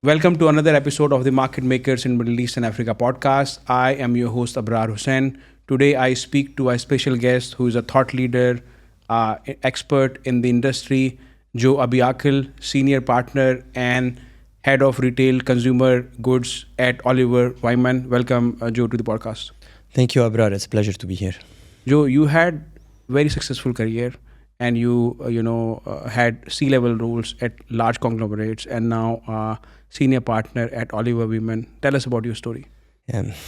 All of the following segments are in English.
Welcome to another episode of the Market Makers in Middle East and Africa podcast. I am your host Abrar Hussain. Today I speak to a special guest who is a thought leader, expert in the industry, Joe Abi Akl, senior partner and head of retail consumer goods at Oliver Wyman. Welcome, Joe, to the podcast. Thank you, Abrar. It's a pleasure to be here. Joe, you had very successful career, and you had C-level roles at large conglomerates, and now senior partner at Oliver Wyman. Tell us about your story.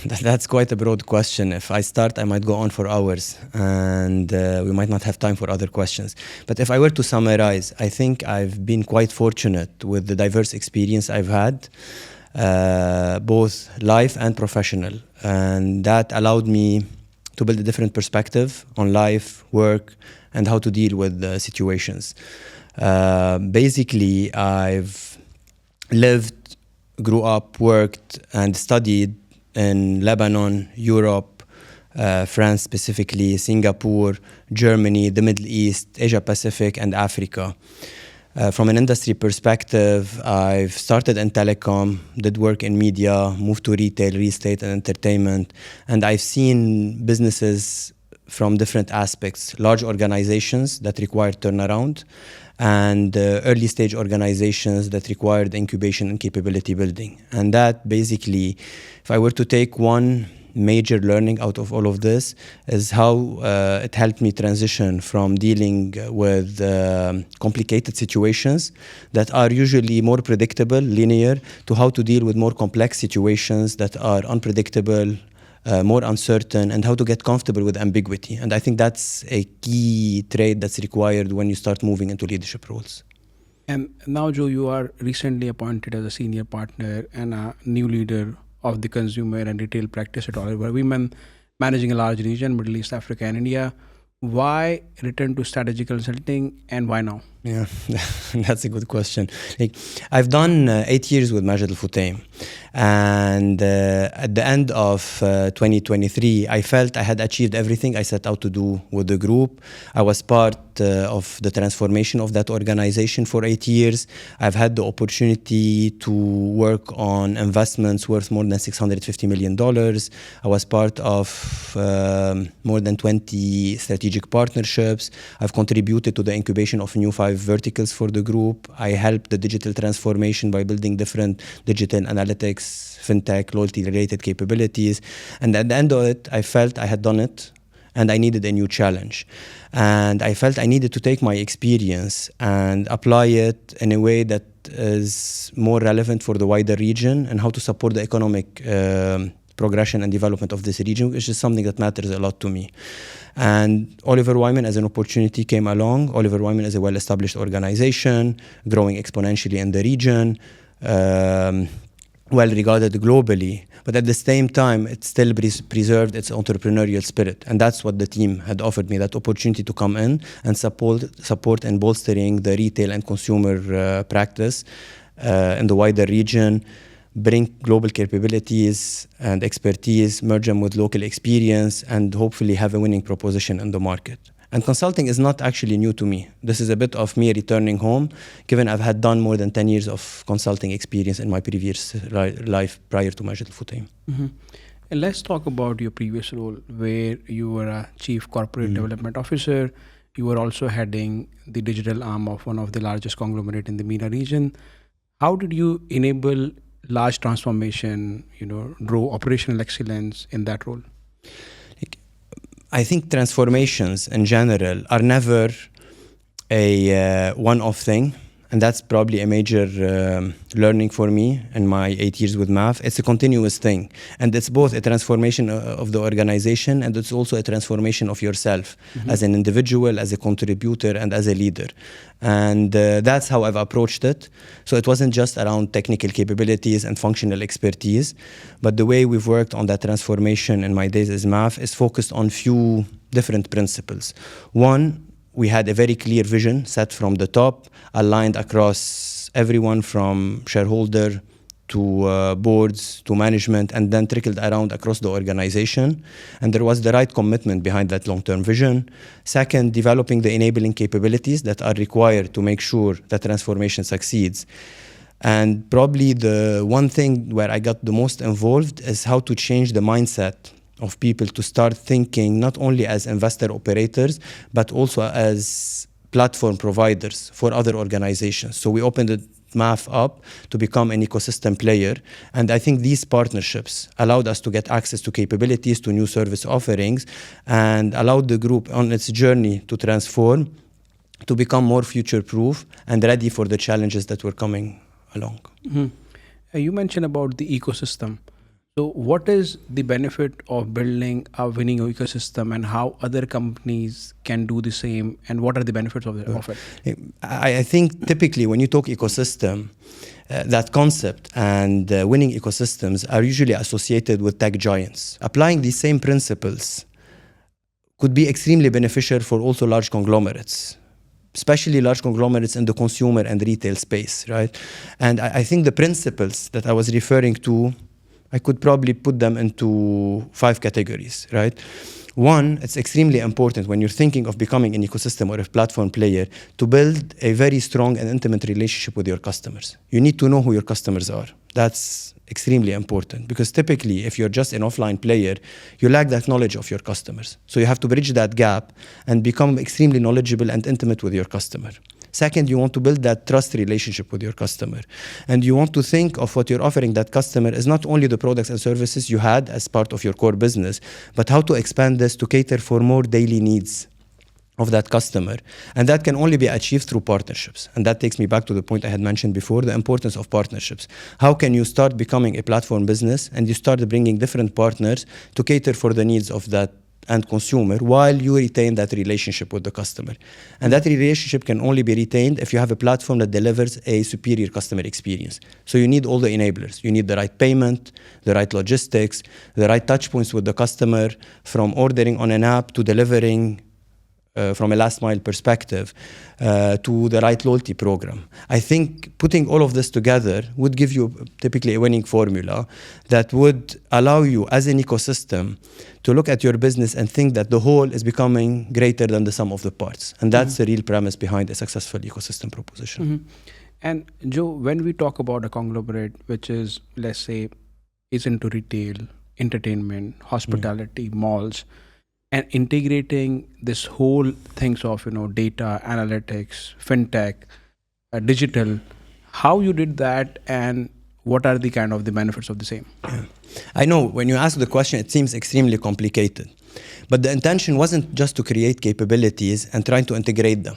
That's quite a broad question. If I start, I might go on for hours, and we might not have time for other questions. But if I were to summarize, I think I've been quite fortunate with the diverse experience I've had, both life and professional, and that allowed me to build a different perspective on life, work, and how to deal with situations. Basically, I've lived, grew up, worked, and studied in Lebanon, Europe, France specifically, Singapore, Germany, the Middle East, Asia Pacific, and Africa. From an industry perspective, I've started in telecom, did work in media, moved to retail, real estate, and entertainment, and I've seen businesses from different aspects: large organizations that require turnaround, and early stage organizations that required incubation and capability building. And that basically, if I were to take one major learning out of all of this, is how it helped me transition from dealing with complicated situations that are usually more predictable, linear, to how to deal with more complex situations that are unpredictable, more uncertain, and how to get comfortable with ambiguity. And I think that's a key trait that's required when you start moving into leadership roles. And now, Joe, you are recently appointed as a senior partner and a new leader of the consumer and retail practice at Oliver Wyman, managing a large region, Middle East, Africa, and India. Why return to strategic consulting, and why now? Yeah, that's a good question. I've done 8 years with Majid Al Futtaim, and at the end of 2023, I felt I had achieved everything I set out to do with the group. I was part of the transformation of that organization for 8 years. I've had the opportunity to work on investments worth more than $650 million. I was part of more than 20 strategic partnerships. I've contributed to the incubation of new 5 verticals for the group. I helped the digital transformation by building different digital analytics, fintech, loyalty-related capabilities. And at the end of it, I felt I had done it, and I needed a new challenge. And I felt I needed to take my experience and apply it in a way that is more relevant for the wider region and how to support the economic progression and development of this region, which is something that matters a lot to me. And Oliver Wyman as an opportunity came along. Oliver Wyman is a well-established organization, growing exponentially in the region, well-regarded globally. But at the same time, it still preserved its entrepreneurial spirit. And that's what the team had offered me, that opportunity to come in and support and bolstering the retail and consumer practice in the wider region, bring global capabilities and expertise, merge them with local experience, and hopefully have a winning proposition in the market. And consulting is not actually new to me. This is a bit of me returning home, given I've had done more than 10 years of consulting experience in my previous life prior to Majid Al Futtaim. Mm-hmm. And let's talk about your previous role, where you were a chief corporate development officer. You were also heading the digital arm of one of the largest conglomerate in the MENA region. How did you enable large transformation, grow operational excellence in that role? I think transformations in general are never a one-off thing. And that's probably a major learning for me in my 8 years with MAF. It's a continuous thing. And it's both a transformation of the organization, and it's also a transformation of yourself as an individual, as a contributor, and as a leader. And that's how I've approached it. So it wasn't just around technical capabilities and functional expertise, but the way we've worked on that transformation in my days as MAF is focused on few different principles. One, we had a very clear vision set from the top, aligned across everyone from shareholder to boards to management, and then trickled around across the organization. And there was the right commitment behind that long-term vision. Second, developing the enabling capabilities that are required to make sure that transformation succeeds. And probably the one thing where I got the most involved is how to change the mindset of people to start thinking not only as investor operators, but also as platform providers for other organizations. So we opened the MAF up to become an ecosystem player. And I think these partnerships allowed us to get access to capabilities, to new service offerings, and allowed the group on its journey to transform, to become more future-proof and ready for the challenges that were coming along. Mhm. You mentioned about the ecosystem. So, what is the benefit of building a winning ecosystem, and how other companies can do the same, and what are the benefits of it? I think typically when you talk ecosystem, that concept and winning ecosystems are usually associated with tech giants. Applying these same principles could be extremely beneficial for also large conglomerates, especially large conglomerates in the consumer and retail space, right? And I think the principles that I was referring to, I could probably put them into 5 categories, right? One, it's extremely important when you're thinking of becoming an ecosystem or a platform player to build a very strong and intimate relationship with your customers. You need to know who your customers are. That's extremely important because typically if you're just an offline player, you lack that knowledge of your customers. So you have to bridge that gap and become extremely knowledgeable and intimate with your customer. Second, you want to build that trust relationship with your customer. And you want to think of what you're offering that customer is not only the products and services you had as part of your core business, but how to expand this to cater for more daily needs of that customer. And that can only be achieved through partnerships. And that takes me back to the point I had mentioned before, the importance of partnerships. How can you start becoming a platform business and you start bringing different partners to cater for the needs of that and consumer while you retain that relationship with the customer. And that relationship can only be retained if you have a platform that delivers a superior customer experience. So you need all the enablers. You need the right payment, the right logistics, the right touch points with the customer, from ordering on an app to delivering from a last mile perspective, to the right loyalty program. I think putting all of this together would give you typically a winning formula that would allow you as an ecosystem to look at your business and think that the whole is becoming greater than the sum of the parts. And that's the real premise behind a successful ecosystem proposition. And Joe, when we talk about a conglomerate, which is, let's say, is into retail, entertainment, hospitality, malls, and integrating this whole things of data analytics, fintech, digital, how you did that, and what are the kind of the benefits of the same? I know when you ask the question, it seems extremely complicated, but the intention wasn't just to create capabilities and trying to integrate them.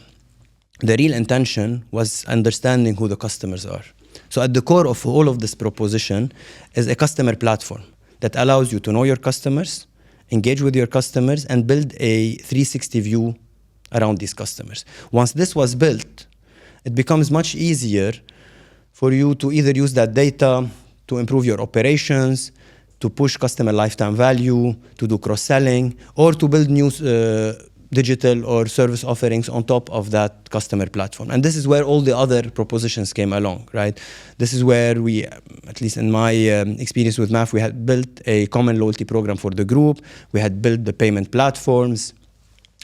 The real intention was understanding who the customers are. So at the core of all of this proposition is a customer platform that allows you to know your customers, engage with your customers, and build a 360 view around these customers. Once this was built, it becomes much easier for you to either use that data to improve your operations, to push customer lifetime value, to do cross-selling, or to build new digital or service offerings on top of that customer platform. And this is where all the other propositions came along, right? This is where we, at least in my experience with MAF, we had built a common loyalty program for the group. We had built the payment platforms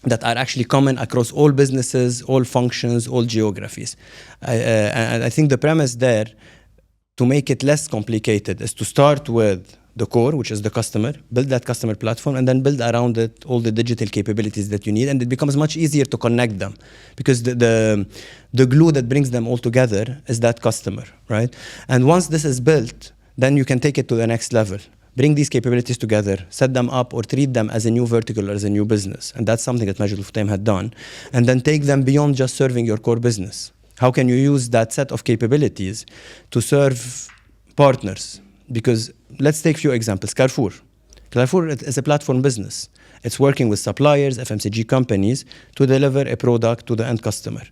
that are actually common across all businesses, all functions, all geographies. And I think the premise there, to make it less complicated, is to start with the core, which is the customer, build that customer platform, and then build around it all the digital capabilities that you need. And it becomes much easier to connect them because the glue that brings them all together is that customer, right? And once this is built, then you can take it to the next level. Bring these capabilities together, set them up, or treat them as a new vertical or as a new business. And that's something that Myriad had done. And then take them beyond just serving your core business. How can you use that set of capabilities to serve partners? Because let's take a few examples. Carrefour. Carrefour is a platform business. It's working with suppliers, FMCG companies, to deliver a product to the end customer.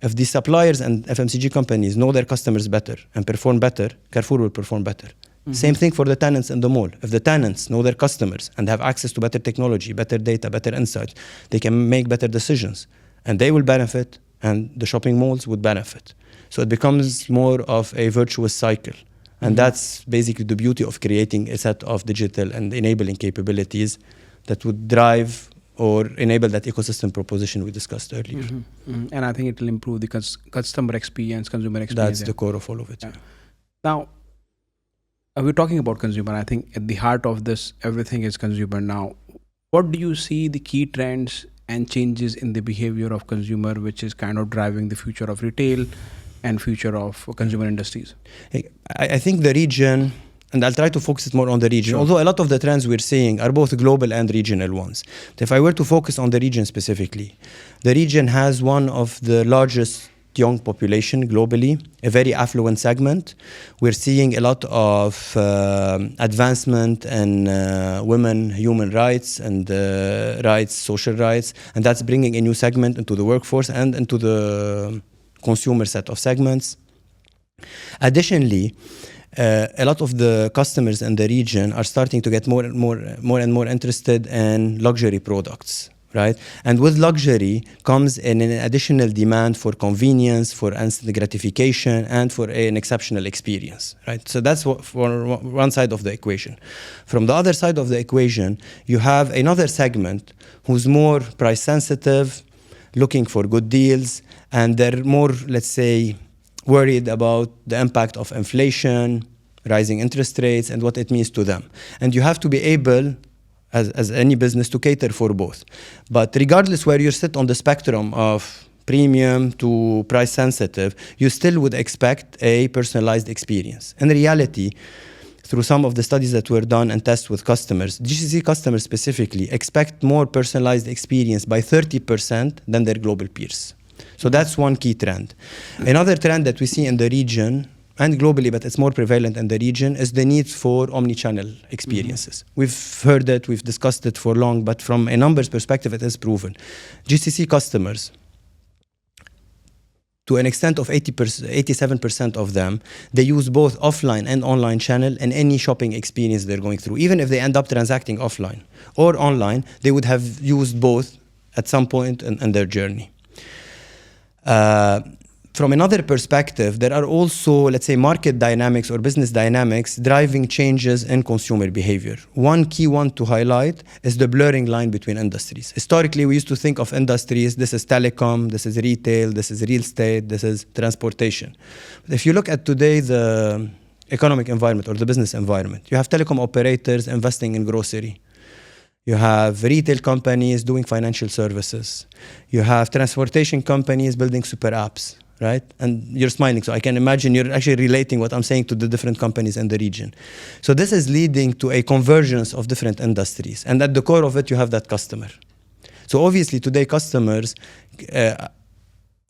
If the suppliers and FMCG companies know their customers better and perform better, Carrefour will perform better. Mm-hmm. Same thing for the tenants in the mall. If the tenants know their customers and have access to better technology, better data, better insights, they can make better decisions. And they will benefit, and the shopping malls would benefit. So it becomes more of a virtuous cycle. And that's basically the beauty of creating a set of digital and enabling capabilities that would drive or enable that ecosystem proposition we discussed earlier. And I think it will improve the customer experience, consumer experience. That's the core of all of it. Yeah. Now, we're talking about consumer. I think at the heart of this, everything is consumer now. What do you see the key trends and changes in the behavior of consumer, which is kind of driving the future of retail and future of consumer industries? I think the region, and I'll try to focus it more on the region, although a lot of the trends we're seeing are both global and regional ones. If I were to focus on the region specifically, the region has one of the largest young population globally, a very affluent segment. We're seeing a lot of advancement in women human rights and social rights, and that's bringing a new segment into the workforce and into the consumer set of segments. Additionally, a lot of the customers in the region are starting to get more and more interested in luxury products, right? And with luxury comes an additional demand for convenience, for instant gratification, and for an exceptional experience, right? So that's for one side of the equation. From the other side of the equation, you have another segment who's more price sensitive, looking for good deals, and they're more, let's say, worried about the impact of inflation, rising interest rates, and what it means to them. And you have to be able, as any business, to cater for both. But regardless where you sit on the spectrum of premium to price sensitive, you still would expect a personalized experience. In reality, through some of the studies that were done and tests with customers, GCC customers specifically expect more personalized experience by 30% than their global peers. So that's one key trend. Another trend that we see in the region and globally, but it's more prevalent in the region, is the need for omni-channel experiences. We've heard it, we've discussed it for long, but from a numbers perspective, it is proven. GCC customers, to an extent of 87% of them, they use both offline and online channel in any shopping experience they're going through. Even if they end up transacting offline or online, they would have used both at some point in their journey. From another perspective, there are also, let's say, market dynamics or business dynamics driving changes in consumer behavior. One key one to highlight is the blurring line between industries. Historically, we used to think of industries, this is telecom, this is retail, this is real estate, this is transportation. But if you look at today, the economic environment or the business environment, you have telecom operators investing in grocery. You have retail companies doing financial services. You have transportation companies building super apps, right? And you're smiling, so I can imagine you're actually relating what I'm saying to the different companies in the region. So this is leading to a convergence of different industries. And at the core of it, you have that customer. So obviously today, customers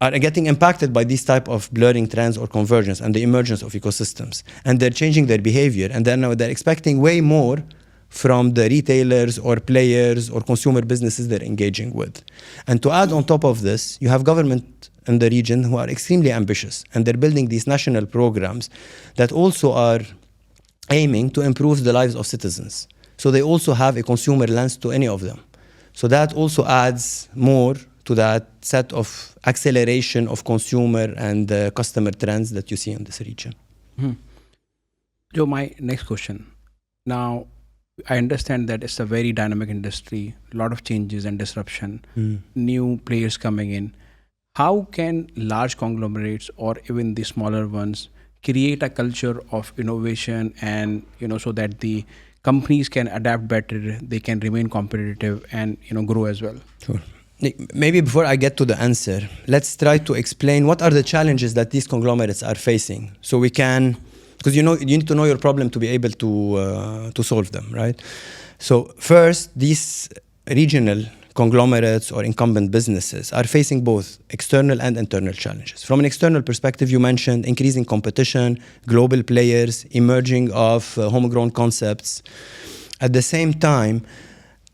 are getting impacted by these type of blurring trends or convergence and the emergence of ecosystems. And they're changing their behavior. And then now they're expecting way more from the retailers or players or consumer businesses they're engaging with. And to add on top of this, you have government in the region who are extremely ambitious, and they're building these national programs that also are aiming to improve the lives of citizens. So they also have a consumer lens to any of them. So that also adds more to that set of acceleration of consumer and customer trends that you see in this region. Joe, my next question. Now, I understand that it's a very dynamic industry, a lot of changes and disruption, new players coming in. How can large conglomerates or even the smaller ones create a culture of innovation and, so that the companies can adapt better, they can remain competitive and, grow as well? Sure. Maybe before I get to the answer, let's try to explain what are the challenges that these conglomerates are facing, so we can, because you need to know your problem to be able to solve them, right? So first, these regional conglomerates or incumbent businesses are facing both external and internal challenges. From an external perspective, you mentioned increasing competition, global players, emerging of homegrown concepts. At the same time,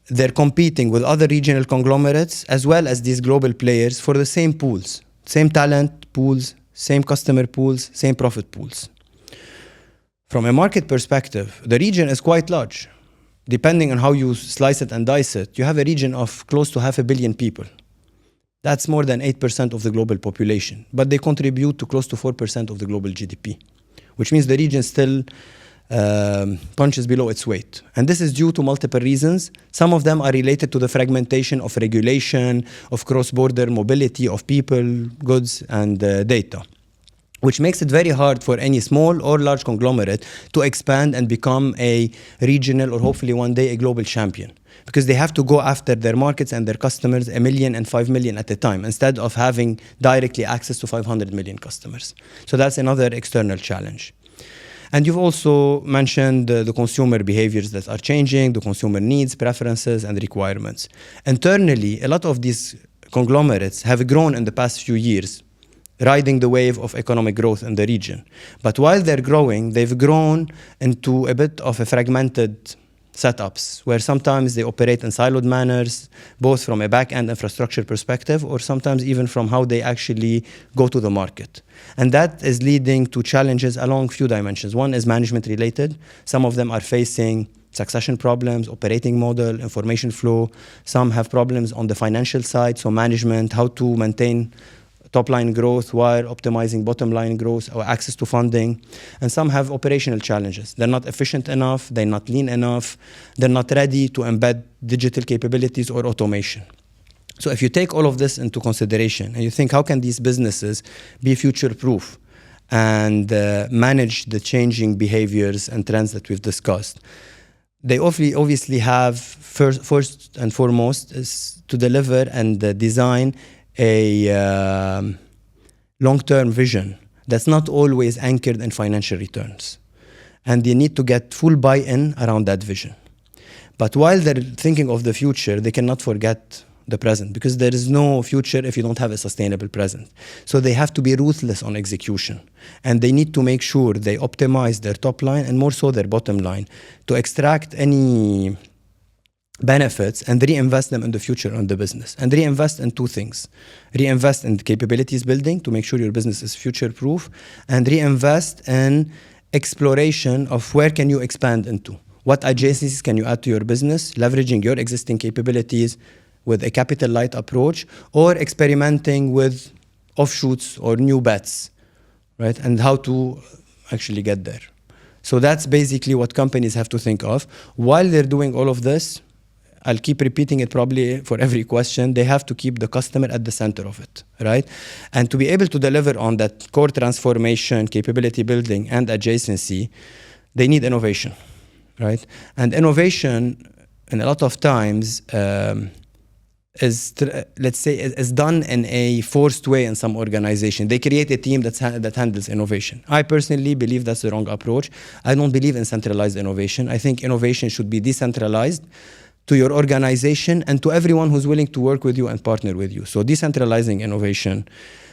they're competing with other regional conglomerates as well as these global players for the same pools, same talent pools, same customer pools, same profit pools. From a market perspective, the region is quite large. Depending on how you slice it and dice it, you have a region of close to 500 million people. That's more than 8% of the global population, but they contribute to close to 4% of the global GDP, which means the region still punches below its weight. And this is due to multiple reasons. Some of them are related to the fragmentation of regulation, of cross-border mobility of people, goods, and data, which makes it very hard for any small or large conglomerate to expand and become a regional or hopefully one day a global champion. Because they have to go after their markets and their customers 1 million and 5 million at a time instead of having directly access to 500 million customers. So that's another external challenge. And you've also mentioned the consumer behaviors that are changing, the consumer needs, preferences, and requirements. Internally, a lot of these conglomerates have grown in the past few years, riding the wave of economic growth in the region. But while they're growing, they've grown into a bit of a fragmented setups where sometimes they operate in siloed manners, both from a back-end infrastructure perspective or sometimes even from how they actually go to the market. And that is leading to challenges along few dimensions. One is management related. Some of them are facing succession problems, operating model, information flow. Some have problems on the financial side, so management, how to maintain top-line growth while optimizing bottom-line growth or access to funding. And some have operational challenges. They're not efficient enough, they're not lean enough, they're not ready to embed digital capabilities or automation. So if you take all of this into consideration and you think, how can these businesses be future-proof and manage the changing behaviors and trends that we've discussed? They obviously have, first and foremost, is to deliver and design a long-term vision that's not always anchored in financial returns. And they need to get full buy-in around that vision. But while they're thinking of the future, they cannot forget the present, because there is no future if you don't have a sustainable present. So they have to be ruthless on execution. And they need to make sure they optimize their top line and more so their bottom line to extract any benefits and reinvest them in the future on the business. And reinvest in two things. Reinvest in capabilities building to make sure your business is future-proof, and reinvest in exploration of where can you expand into. What adjacencies can you add to your business, leveraging your existing capabilities with a capital-light approach, or experimenting with offshoots or new bets, right? And how to actually get there. So that's basically what companies have to think of. While they're doing all of this, I'll keep repeating it probably for every question, they have to keep the customer at the center of it, right? And to be able to deliver on that core transformation, capability building, and adjacency, they need innovation, right? And innovation, in a lot of times, is done in a forced way in some organization. They create a team that handles innovation. I personally believe that's the wrong approach. I don't believe in centralized innovation. I think innovation should be decentralized to your organization and to everyone who's willing to work with you and partner with you. So decentralizing innovation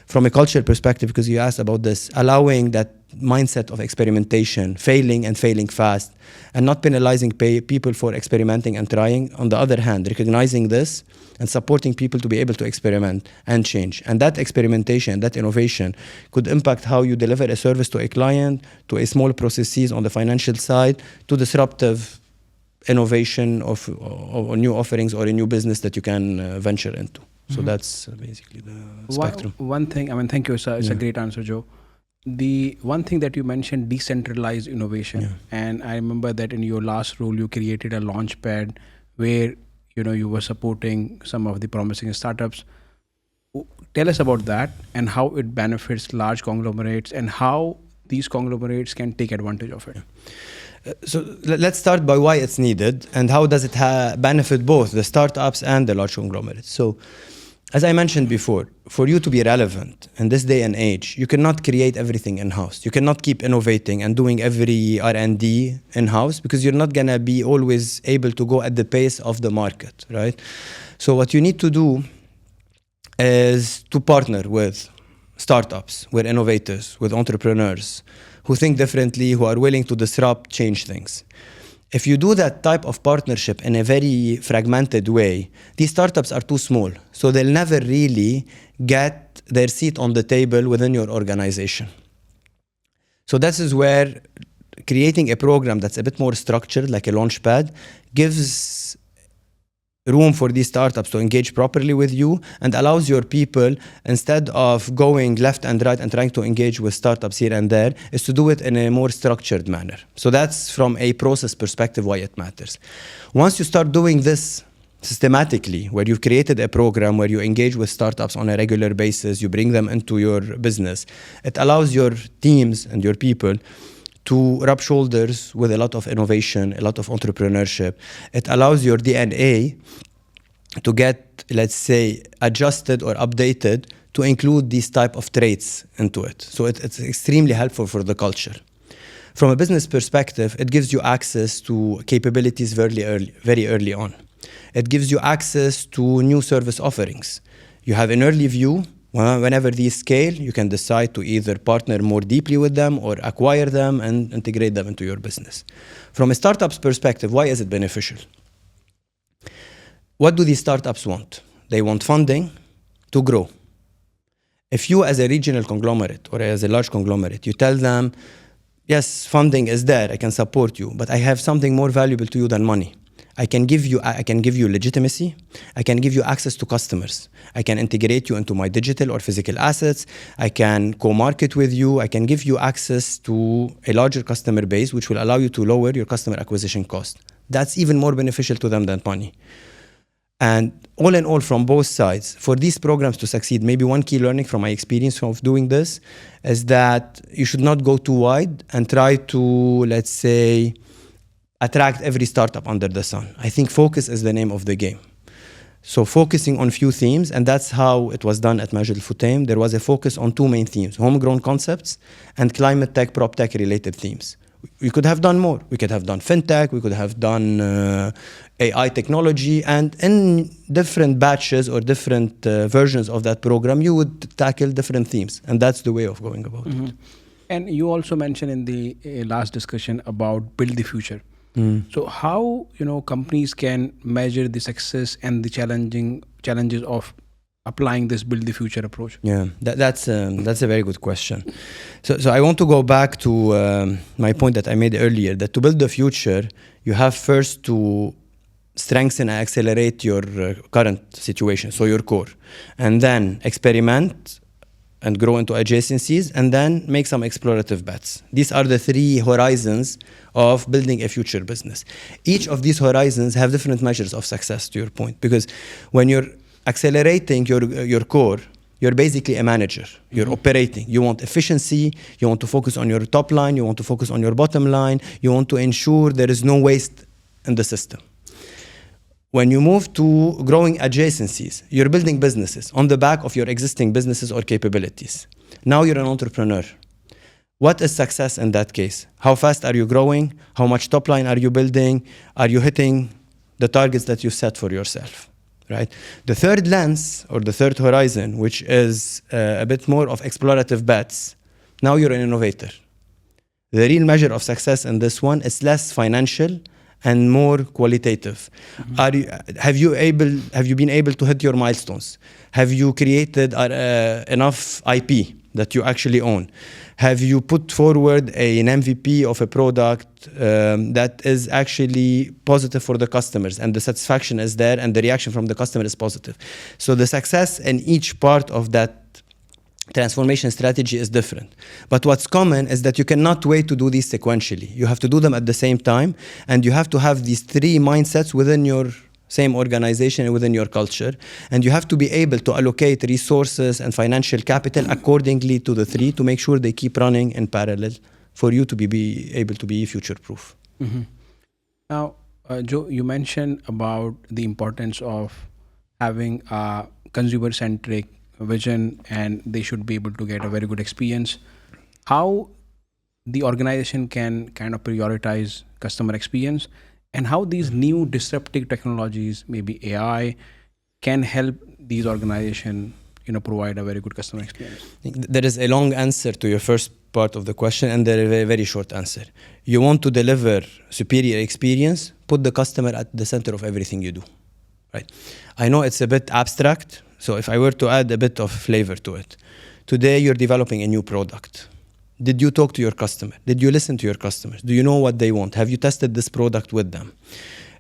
from a culture perspective, because you asked about this, allowing that mindset of experimentation, failing and failing fast, and not penalizing people for experimenting and trying. On the other hand, recognizing this and supporting people to be able to experiment and change. And that experimentation, that innovation could impact how you deliver a service to a client, to a small processes on the financial side, to disruptive innovation of new offerings or a new business that you can venture into. So that's basically the spectrum. One thing, thank you. It's a great answer, Joe. The one thing that you mentioned, decentralized innovation. And I remember that in your last role, you created a launch pad where, you were supporting some of the promising startups. Tell us about that and how it benefits large conglomerates and how these conglomerates can take advantage of it. So let's start by why it's needed and how does it benefit both the startups and the large conglomerates. So as I mentioned before, for you to be relevant in this day and age, you cannot create everything in-house. You cannot keep innovating and doing every R&D in-house because you're not going to be always able to go at the pace of the market, right? So what you need to do is to partner with startups, with innovators, with entrepreneurs who think differently, who are willing to disrupt, change things. If you do that type of partnership in a very fragmented way, these startups are too small, so they'll never really get their seat on the table within your organization. So this is where creating a program that's a bit more structured, like a launch pad, gives room for these startups to engage properly with you, and allows your people, instead of going left and right and trying to engage with startups here and there, is to do it in a more structured manner. So that's from a process perspective why it matters. Once you start doing this systematically, where you've created a program where you engage with startups on a regular basis, you bring them into your business, it allows your teams and your people to rub shoulders with a lot of innovation, a lot of entrepreneurship. It allows your DNA to get, let's say, adjusted or updated to include these type of traits into it. So it's extremely helpful for the culture. From a business perspective, it gives you access to capabilities very early on. It gives you access to new service offerings. You have an early view. Whenever these scale, you can decide to either partner more deeply with them or acquire them and integrate them into your business. From a startup's perspective, why is it beneficial? What do these startups want? They want funding to grow. If you, as a regional conglomerate or as a large conglomerate, you tell them, yes, funding is there, I can support you, but I have something more valuable to you than money. I can give you legitimacy. I can give you access to customers. I can integrate you into my digital or physical assets. I can co-market with you. I can give you access to a larger customer base, which will allow you to lower your customer acquisition cost. That's even more beneficial to them than money. And all in all, from both sides, for these programs to succeed, maybe one key learning from my experience of doing this is that you should not go too wide and try to, let's say, attract every startup under the sun. I think focus is the name of the game. So focusing on few themes, and that's how it was done at Majid Al Futtaim. There was a focus on two main themes, homegrown concepts and climate tech, prop tech related themes. We could have done more. We could have done fintech, we could have done AI technology, and in different batches or different versions of that program, you would tackle different themes. And that's the way of going about it. And you also mentioned in the last discussion about build the future. So how companies can measure the success and the challenges of applying this build the future approach? Yeah, that's a very good question. So I want to go back to my point that I made earlier, that to build the future, you have first to strengthen and accelerate your current situation, so your core, and then experiment and grow into adjacencies, and then make some explorative bets. These are the three horizons of building a future business. Each of these horizons have different measures of success, to your point, because when you're accelerating your core, you're basically a manager. You're operating. You want efficiency. You want to focus on your top line. You want to focus on your bottom line. You want to ensure there is no waste in the system. When you move to growing adjacencies, you're building businesses on the back of your existing businesses or capabilities. Now you're an entrepreneur. What is success in that case? How fast are you growing? How much top line are you building? Are you hitting the targets that you set for yourself? Right? The third lens, or the third horizon, which is a bit more of explorative bets, now you're an innovator. The real measure of success in this one is less financial and more qualitative. Have you been able to hit your milestones? Have you created enough IP that you actually own? Have you put forward an MVP of a product that is actually positive for the customers, and the satisfaction is there and the reaction from the customer is positive? So the success in each part of that transformation strategy is different. But what's common is that you cannot wait to do these sequentially. You have to do them at the same time, and you have to have these three mindsets within your same organization and within your culture. And you have to be able to allocate resources and financial capital accordingly to the three to make sure they keep running in parallel for you to be able to be future-proof. Now, Joe, you mentioned about the importance of having a consumer-centric vision, and they should be able to get a very good experience. How the organization can kind of prioritize customer experience, and how these new disruptive technologies, maybe AI, can help these organizations provide a very good customer experience? There is a long answer to your first part of the question, and there is a very short answer. You want to deliver superior experience, put the customer at the center of everything you do. Right? I know it's a bit abstract, so if I were to add a bit of flavor to it, today you're developing a new product. Did you talk to your customer? Did you listen to your customers? Do you know what they want? Have you tested this product with them?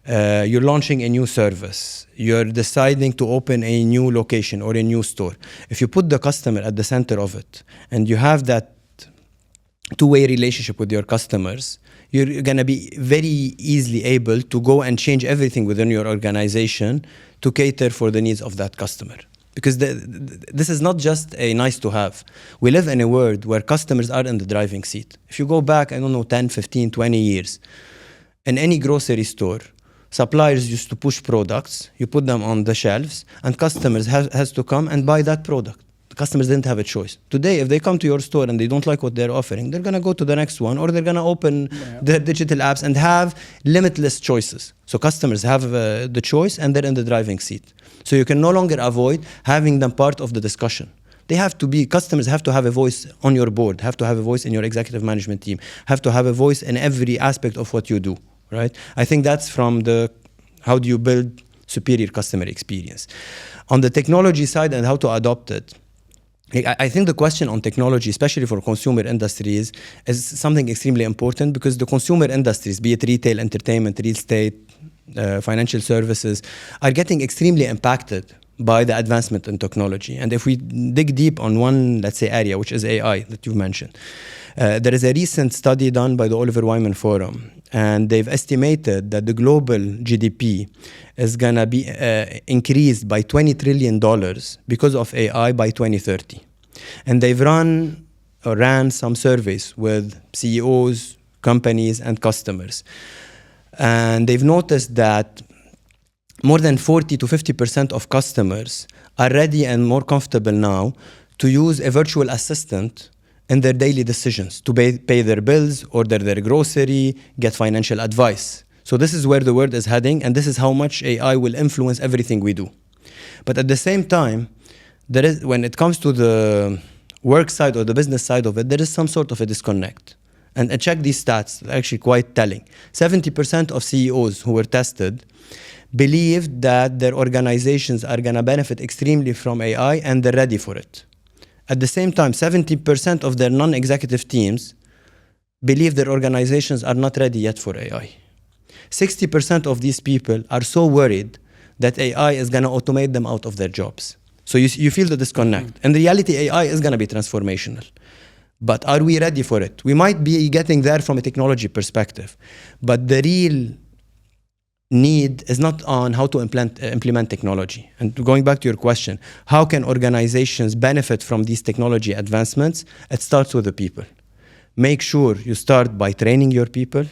You're launching a new service. You're deciding to open a new location or a new store. If you put the customer at the center of it and you have that two-way relationship with your customers, you're going to be very easily able to go and change everything within your organization to cater for the needs of that customer. Because this is not just a nice to have. We live in a world where customers are in the driving seat. If you go back, 10, 15, 20 years, in any grocery store, suppliers used to push products, you put them on the shelves, and customers has to come and buy that product. The customers didn't have a choice. Today, if they come to your store and they don't like what they're offering, they're going to go to the next one, or they're going to open their digital apps and have limitless choices. So customers have the choice, and they're in the driving seat. So you can no longer avoid having them part of the discussion. Customers have to have a voice on your board, have to have a voice in your executive management team, have to have a voice in every aspect of what you do, right? I think that's from how do you build superior customer experience. On the technology side and how to adopt it, I think the question on technology, especially for consumer industries, is something extremely important, because the consumer industries, be it retail, entertainment, real estate, financial services, are getting extremely impacted by the advancement in technology. And if we dig deep on one, let's say, area, which is AI that you mentioned, there is a recent study done by the Oliver Wyman Forum, and they've estimated that the global GDP is going to be increased by $20 trillion because of AI by 2030. And they've ran some surveys with CEOs, companies, and customers. And they've noticed that more than 40 to 50% of customers are ready and more comfortable now to use a virtual assistant in their daily decisions, to pay their bills, order their grocery, get financial advice. So this is where the world is heading, and this is how much AI will influence everything we do. But at the same time, when it comes to the work side or the business side of it, there is some sort of a disconnect. And check these stats, they're actually quite telling. 70% of CEOs who were tested believed that their organizations are going to benefit extremely from AI, and they're ready for it. At the same time, 70% of their non-executive teams believe their organizations are not ready yet for AI. 60% of these people are so worried that AI is going to automate them out of their jobs. So you feel the disconnect. In reality, AI is going to be transformational. But are we ready for it? We might be getting there from a technology perspective, but the real need is not on how to implement technology. And going back to your question, how can organizations benefit from these technology advancements? It starts with the people. Make sure you start by training your people,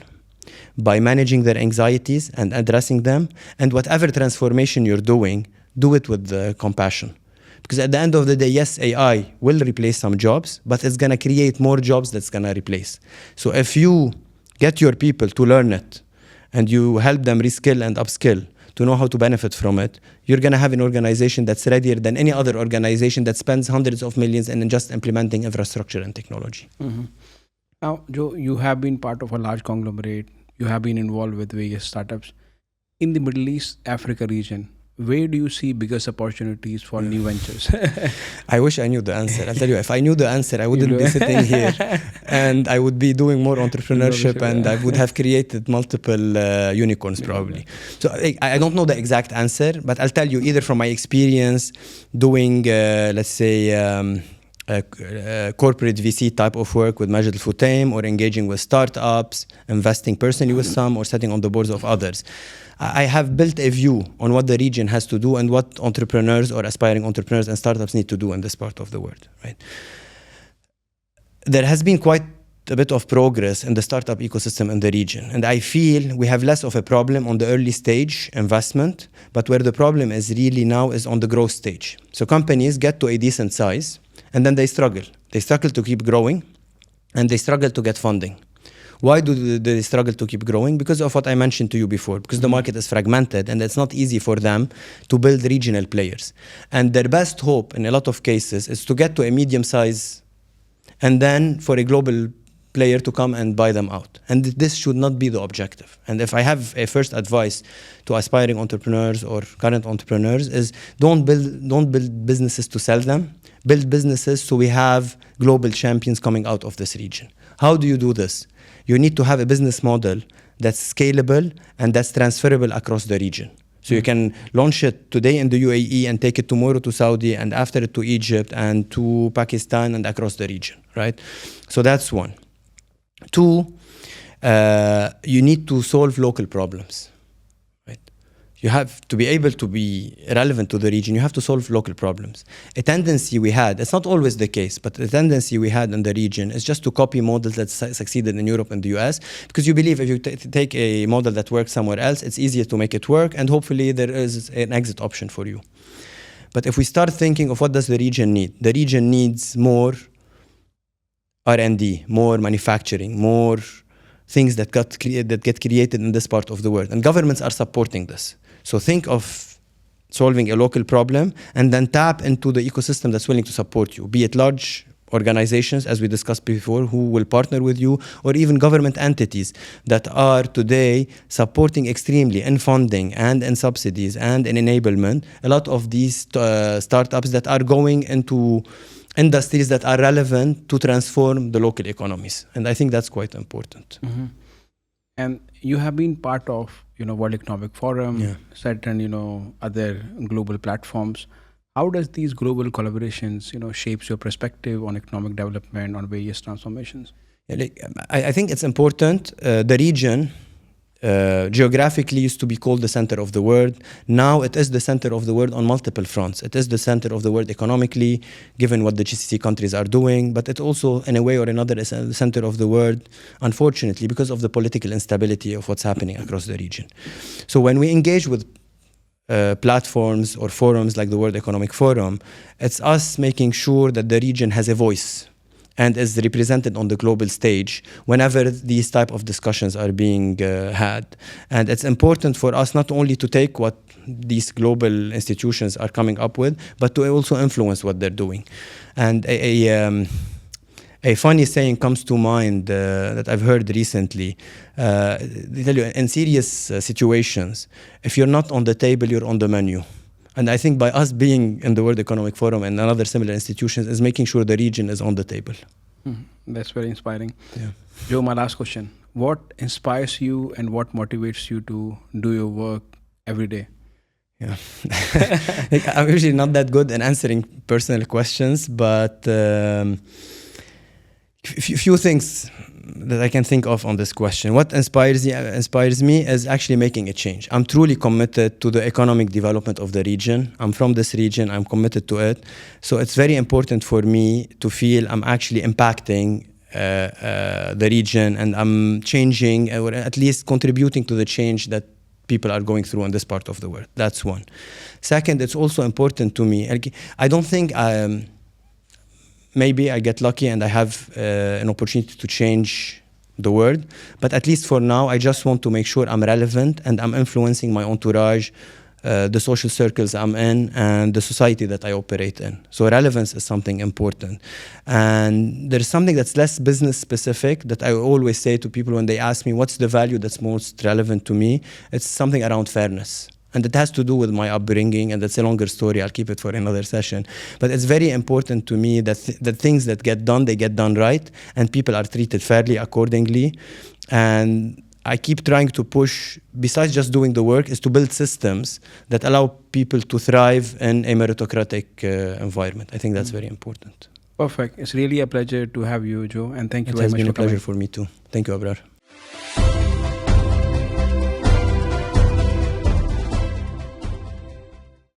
by managing their anxieties and addressing them, and whatever transformation you're doing, do it with compassion. Because at the end of the day, yes, AI will replace some jobs, but it's going to create more jobs that's going to replace. So if you get your people to learn it, and you help them reskill and upskill to know how to benefit from it, you're going to have an organization that's readier than any other organization that spends hundreds of millions in just implementing infrastructure and technology. Mm-hmm. Now, Joe, you have been part of a large conglomerate. You have been involved with various startups. In the Middle East, Africa region, where do you see biggest opportunities for new ventures? I wish I knew the answer. I'll tell you, if I knew the answer, I wouldn't be sitting here, and I would be doing more entrepreneurship, and I would have created multiple unicorns probably. So I don't know the exact answer, but I'll tell you either from my experience doing, let's say, corporate VC type of work with Majid Al-Futtaim, or engaging with startups, investing personally with some, or sitting on the boards of others. I have built a view on what the region has to do and what entrepreneurs or aspiring entrepreneurs and startups need to do in this part of the world. Right? There has been quite a bit of progress in the startup ecosystem in the region, and I feel we have less of a problem on the early stage investment, but where the problem is really now is on the growth stage. So companies get to a decent size, and then they struggle. They struggle to keep growing, and they struggle to get funding. Why do they struggle to keep growing? Because of what I mentioned to you before, because the market is fragmented and it's not easy for them to build regional players. And their best hope in a lot of cases is to get to a medium size and then for a global player to come and buy them out. And this should not be the objective. And if I have a first advice to aspiring entrepreneurs or current entrepreneurs is don't build businesses to sell them, build businesses so we have global champions coming out of this region. How do you do this? You need to have a business model that's scalable, and that's transferable across the region. So you can launch it today in the UAE and take it tomorrow to Saudi and after it to Egypt and to Pakistan and across the region, right? So that's one. Two, you need to solve local problems, right? You have to be able to be relevant to the region. You have to solve local problems. A tendency we had, it's not always the case, but a tendency we had in the region is just to copy models that succeeded in Europe and the US, because you believe if you take a model that works somewhere else, it's easier to make it work, and hopefully there is an exit option for you. But if we start thinking of what does the region need, the region needs more R&D, more manufacturing, more things that get created in this part of the world. And governments are supporting this. So think of solving a local problem and then tap into the ecosystem that's willing to support you, be it large organizations, as we discussed before, who will partner with you, or even government entities that are today supporting extremely in funding and in subsidies and in enablement a lot of these startups that are going into industries that are relevant to transform the local economies. And I think that's quite important. Mm-hmm. And you have been part of, World Economic Forum, certain, other global platforms. How does these global collaborations, shapes your perspective on economic development, on various transformations? I think it's important. The region geographically used to be called the center of the world. Now it is the center of the world on multiple fronts. It is the center of the world economically, given what the GCC countries are doing, but it also, in a way or another, is the center of the world, unfortunately, because of the political instability of what's happening across the region. So when we engage with platforms or forums like the World Economic Forum, it's us making sure that the region has a voice and is represented on the global stage whenever these type of discussions are being had. And it's important for us not only to take what these global institutions are coming up with, but to also influence what they're doing. And a funny saying comes to mind that I've heard recently. They tell you, in serious situations, if you're not on the table, you're on the menu. And I think by us being in the World Economic Forum and other similar institutions is making sure the region is on the table. That's very inspiring. Yeah. Joe, my last question. What inspires you and what motivates you to do your work every day? Yeah. I'm usually not that good in answering personal questions, but a few things that I can think of on this question. What inspires me is actually making a change. I'm truly committed to the economic development of the region. I'm from this region. I'm committed to it. So it's very important for me to feel I'm actually impacting the region, and I'm changing, or at least contributing to the change that people are going through in this part of the world. That's one. Second, it's also important to me. I don't think maybe I get lucky and I have an opportunity to change the world, but at least for now, I just want to make sure I'm relevant and I'm influencing my entourage, the social circles I'm in, and the society that I operate in. So relevance is something important. And there's something that's less business specific that I always say to people when they ask me what's the value that's most relevant to me. It's something around fairness. And it has to do with my upbringing, and that's a longer story. I'll keep it for another session. But it's very important to me that the things that get done, they get done right, and people are treated fairly accordingly. And I keep trying to push, besides just doing the work, is to build systems that allow people to thrive in a meritocratic environment. I think that's very important. Perfect. It's really a pleasure to have you, Joe, and thank you very much for coming. It has been a pleasure for me too. Thank you, Abrar.